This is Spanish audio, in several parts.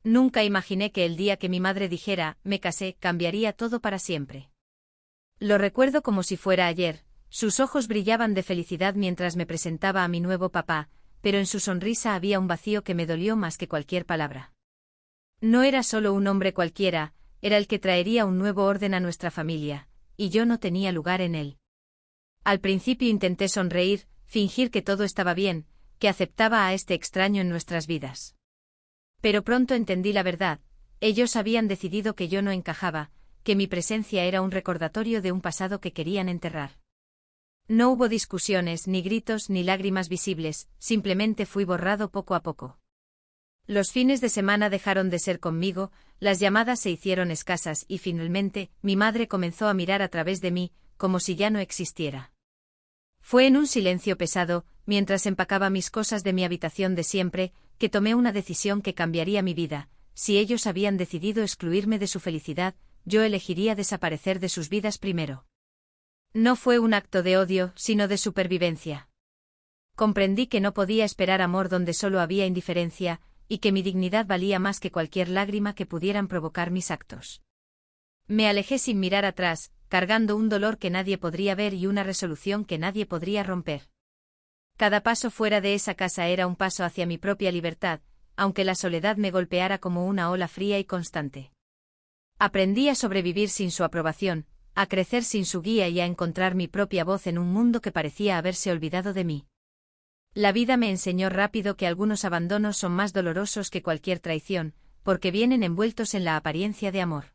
Nunca imaginé que el día que mi madre dijera, me casé, cambiaría todo para siempre. Lo recuerdo como si fuera ayer, sus ojos brillaban de felicidad mientras me presentaba a mi nuevo papá, pero en su sonrisa había un vacío que me dolió más que cualquier palabra. No era solo un hombre cualquiera, era el que traería un nuevo orden a nuestra familia, y yo no tenía lugar en él. Al principio intenté sonreír, fingir que todo estaba bien, que aceptaba a este extraño en nuestras vidas. Pero pronto entendí la verdad, ellos habían decidido que yo no encajaba, que mi presencia era un recordatorio de un pasado que querían enterrar. No hubo discusiones, ni gritos, ni lágrimas visibles, simplemente fui borrado poco a poco. Los fines de semana dejaron de ser conmigo, las llamadas se hicieron escasas y finalmente, mi madre comenzó a mirar a través de mí, como si ya no existiera. Fue en un silencio pesado, mientras empacaba mis cosas de mi habitación de siempre, que tomé una decisión que cambiaría mi vida. Si ellos habían decidido excluirme de su felicidad, yo elegiría desaparecer de sus vidas primero. No fue un acto de odio, sino de supervivencia. Comprendí que no podía esperar amor donde solo había indiferencia, y que mi dignidad valía más que cualquier lágrima que pudieran provocar mis actos. Me alejé sin mirar atrás, cargando un dolor que nadie podría ver y una resolución que nadie podría romper. Cada paso fuera de esa casa era un paso hacia mi propia libertad, aunque la soledad me golpeara como una ola fría y constante. Aprendí a sobrevivir sin su aprobación, a crecer sin su guía y a encontrar mi propia voz en un mundo que parecía haberse olvidado de mí. La vida me enseñó rápido que algunos abandonos son más dolorosos que cualquier traición, porque vienen envueltos en la apariencia de amor.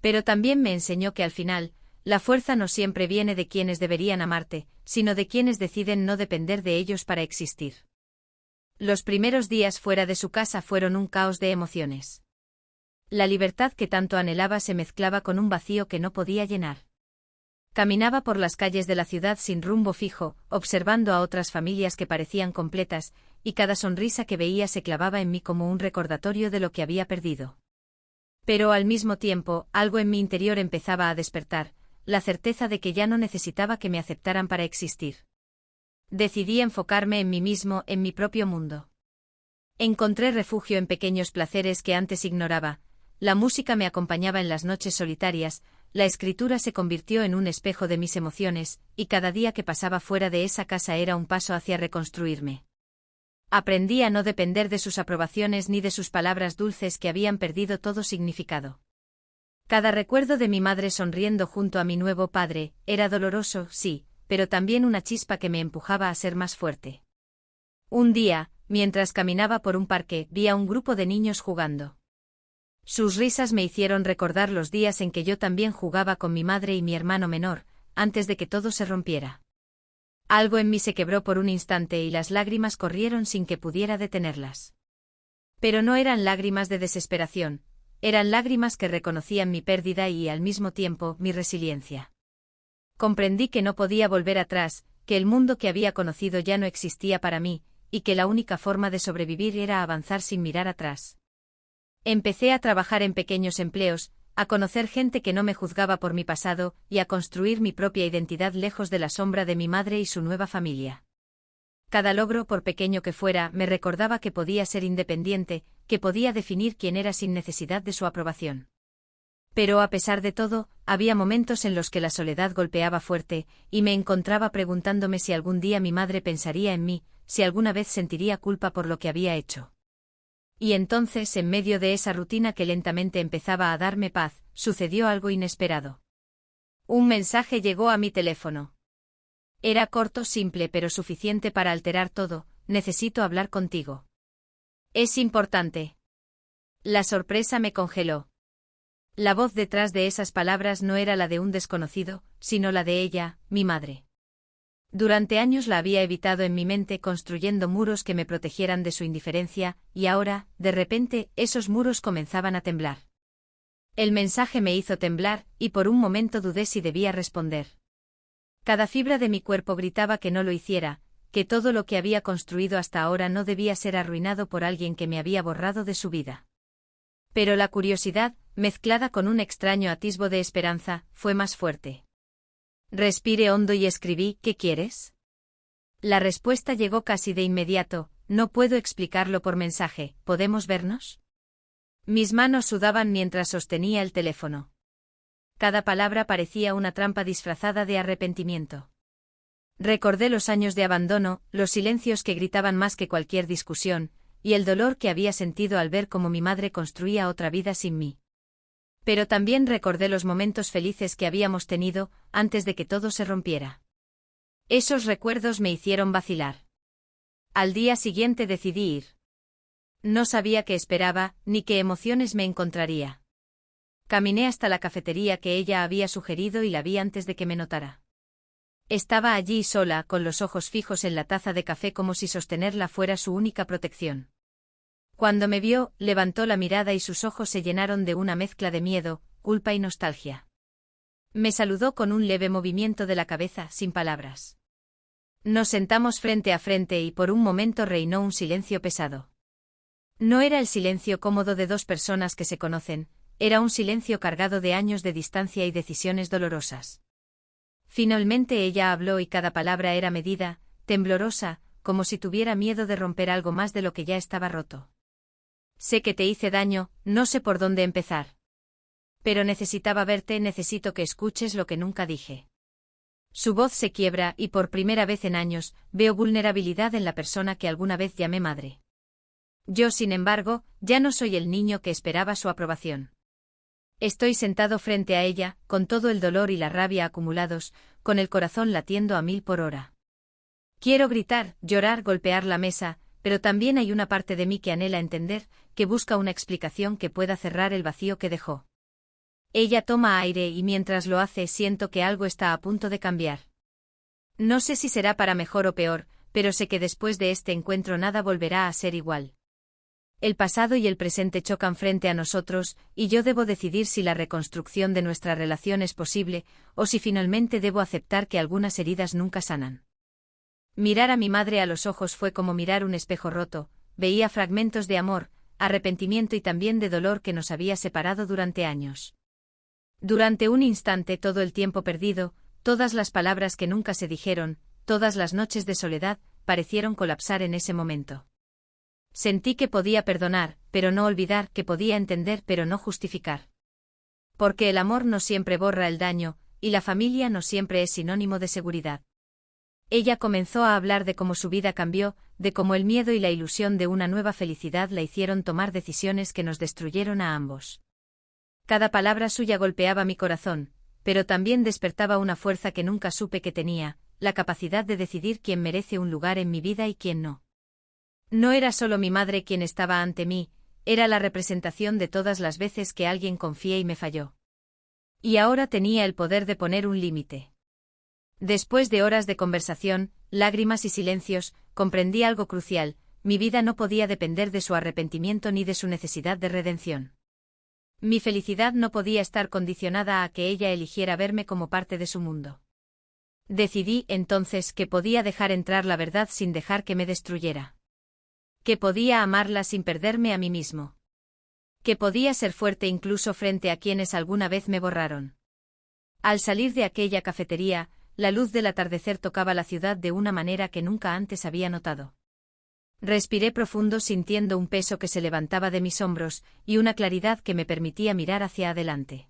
Pero también me enseñó que al final, la fuerza no siempre viene de quienes deberían amarte, sino de quienes deciden no depender de ellos para existir. Los primeros días fuera de su casa fueron un caos de emociones. La libertad que tanto anhelaba se mezclaba con un vacío que no podía llenar. Caminaba por las calles de la ciudad sin rumbo fijo, observando a otras familias que parecían completas, y cada sonrisa que veía se clavaba en mí como un recordatorio de lo que había perdido. Pero al mismo tiempo, algo en mi interior empezaba a despertar, la certeza de que ya no necesitaba que me aceptaran para existir. Decidí enfocarme en mí mismo, en mi propio mundo. Encontré refugio en pequeños placeres que antes ignoraba. La música me acompañaba en las noches solitarias, la escritura se convirtió en un espejo de mis emociones, y cada día que pasaba fuera de esa casa era un paso hacia reconstruirme. Aprendí a no depender de sus aprobaciones ni de sus palabras dulces que habían perdido todo significado. Cada recuerdo de mi madre sonriendo junto a mi nuevo padre, era doloroso, sí, pero también una chispa que me empujaba a ser más fuerte. Un día, mientras caminaba por un parque, vi a un grupo de niños jugando. Sus risas me hicieron recordar los días en que yo también jugaba con mi madre y mi hermano menor, antes de que todo se rompiera. Algo en mí se quebró por un instante y las lágrimas corrieron sin que pudiera detenerlas. Pero no eran lágrimas de desesperación, eran lágrimas que reconocían mi pérdida y, al mismo tiempo, mi resiliencia. Comprendí que no podía volver atrás, que el mundo que había conocido ya no existía para mí, y que la única forma de sobrevivir era avanzar sin mirar atrás. Empecé a trabajar en pequeños empleos, a conocer gente que no me juzgaba por mi pasado, y a construir mi propia identidad lejos de la sombra de mi madre y su nueva familia. Cada logro, por pequeño que fuera, me recordaba que podía ser independiente, que podía definir quién era sin necesidad de su aprobación. Pero a pesar de todo, había momentos en los que la soledad golpeaba fuerte, y me encontraba preguntándome si algún día mi madre pensaría en mí, si alguna vez sentiría culpa por lo que había hecho. Y entonces, en medio de esa rutina que lentamente empezaba a darme paz, sucedió algo inesperado. Un mensaje llegó a mi teléfono. Era corto, simple, pero suficiente para alterar todo: necesito hablar contigo. Es importante. La sorpresa me congeló. La voz detrás de esas palabras no era la de un desconocido, sino la de ella, mi madre. Durante años la había evitado en mi mente construyendo muros que me protegieran de su indiferencia, y ahora, de repente, esos muros comenzaban a temblar. El mensaje me hizo temblar, y por un momento dudé si debía responder. Cada fibra de mi cuerpo gritaba que no lo hiciera, que todo lo que había construido hasta ahora no debía ser arruinado por alguien que me había borrado de su vida. Pero la curiosidad, mezclada con un extraño atisbo de esperanza, fue más fuerte. Respiré hondo y escribí: ¿qué quieres? La respuesta llegó casi de inmediato: no puedo explicarlo por mensaje, ¿podemos vernos? Mis manos sudaban mientras sostenía el teléfono. Cada palabra parecía una trampa disfrazada de arrepentimiento. Recordé los años de abandono, los silencios que gritaban más que cualquier discusión, y el dolor que había sentido al ver cómo mi madre construía otra vida sin mí. Pero también recordé los momentos felices que habíamos tenido antes de que todo se rompiera. Esos recuerdos me hicieron vacilar. Al día siguiente decidí ir. No sabía qué esperaba, ni qué emociones me encontraría. Caminé hasta la cafetería que ella había sugerido y la vi antes de que me notara. Estaba allí sola, con los ojos fijos en la taza de café como si sostenerla fuera su única protección. Cuando me vio, levantó la mirada y sus ojos se llenaron de una mezcla de miedo, culpa y nostalgia. Me saludó con un leve movimiento de la cabeza, sin palabras. Nos sentamos frente a frente y por un momento reinó un silencio pesado. No era el silencio cómodo de dos personas que se conocen, era un silencio cargado de años de distancia y decisiones dolorosas. Finalmente ella habló y cada palabra era medida, temblorosa, como si tuviera miedo de romper algo más de lo que ya estaba roto. Sé que te hice daño, no sé por dónde empezar. Pero necesitaba verte, necesito que escuches lo que nunca dije. Su voz se quiebra y por primera vez en años veo vulnerabilidad en la persona que alguna vez llamé madre. Yo, sin embargo, ya no soy el niño que esperaba su aprobación. Estoy sentado frente a ella, con todo el dolor y la rabia acumulados, con el corazón latiendo a 1000 por hora. Quiero gritar, llorar, golpear la mesa, pero también hay una parte de mí que anhela entender, que busca una explicación que pueda cerrar el vacío que dejó. Ella toma aire y mientras lo hace siento que algo está a punto de cambiar. No sé si será para mejor o peor, pero sé que después de este encuentro nada volverá a ser igual. El pasado y el presente chocan frente a nosotros, y yo debo decidir si la reconstrucción de nuestra relación es posible, o si finalmente debo aceptar que algunas heridas nunca sanan. Mirar a mi madre a los ojos fue como mirar un espejo roto, veía fragmentos de amor, arrepentimiento y también de dolor que nos había separado durante años. Durante un instante todo el tiempo perdido, todas las palabras que nunca se dijeron, todas las noches de soledad, parecieron colapsar en ese momento. Sentí que podía perdonar, pero no olvidar, que podía entender pero no justificar. Porque el amor no siempre borra el daño, y la familia no siempre es sinónimo de seguridad. Ella comenzó a hablar de cómo su vida cambió, de cómo el miedo y la ilusión de una nueva felicidad la hicieron tomar decisiones que nos destruyeron a ambos. Cada palabra suya golpeaba mi corazón, pero también despertaba una fuerza que nunca supe que tenía, la capacidad de decidir quién merece un lugar en mi vida y quién no. No era solo mi madre quien estaba ante mí, era la representación de todas las veces que alguien confié y me falló. Y ahora tenía el poder de poner un límite. Después de horas de conversación, lágrimas y silencios, comprendí algo crucial: mi vida no podía depender de su arrepentimiento ni de su necesidad de redención. Mi felicidad no podía estar condicionada a que ella eligiera verme como parte de su mundo. Decidí, entonces, que podía dejar entrar la verdad sin dejar que me destruyera. Que podía amarla sin perderme a mí mismo. Que podía ser fuerte incluso frente a quienes alguna vez me borraron. Al salir de aquella cafetería, la luz del atardecer tocaba la ciudad de una manera que nunca antes había notado. Respiré profundo sintiendo un peso que se levantaba de mis hombros, y una claridad que me permitía mirar hacia adelante.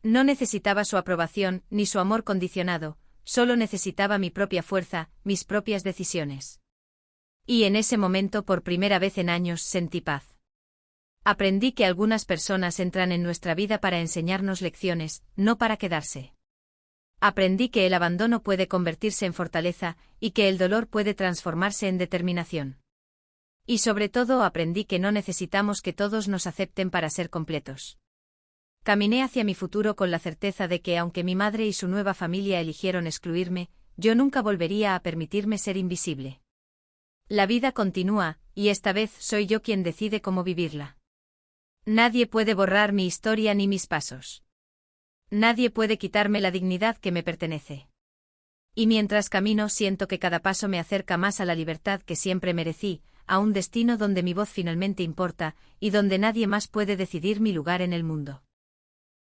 No necesitaba su aprobación, ni su amor condicionado, solo necesitaba mi propia fuerza, mis propias decisiones. Y en ese momento por primera vez en años sentí paz. Aprendí que algunas personas entran en nuestra vida para enseñarnos lecciones, no para quedarse. Aprendí que el abandono puede convertirse en fortaleza, y que el dolor puede transformarse en determinación. Y sobre todo aprendí que no necesitamos que todos nos acepten para ser completos. Caminé hacia mi futuro con la certeza de que aunque mi madre y su nueva familia eligieron excluirme, yo nunca volvería a permitirme ser invisible. La vida continúa, y esta vez soy yo quien decide cómo vivirla. Nadie puede borrar mi historia ni mis pasos. Nadie puede quitarme la dignidad que me pertenece. Y mientras camino siento que cada paso me acerca más a la libertad que siempre merecí, a un destino donde mi voz finalmente importa, y donde nadie más puede decidir mi lugar en el mundo.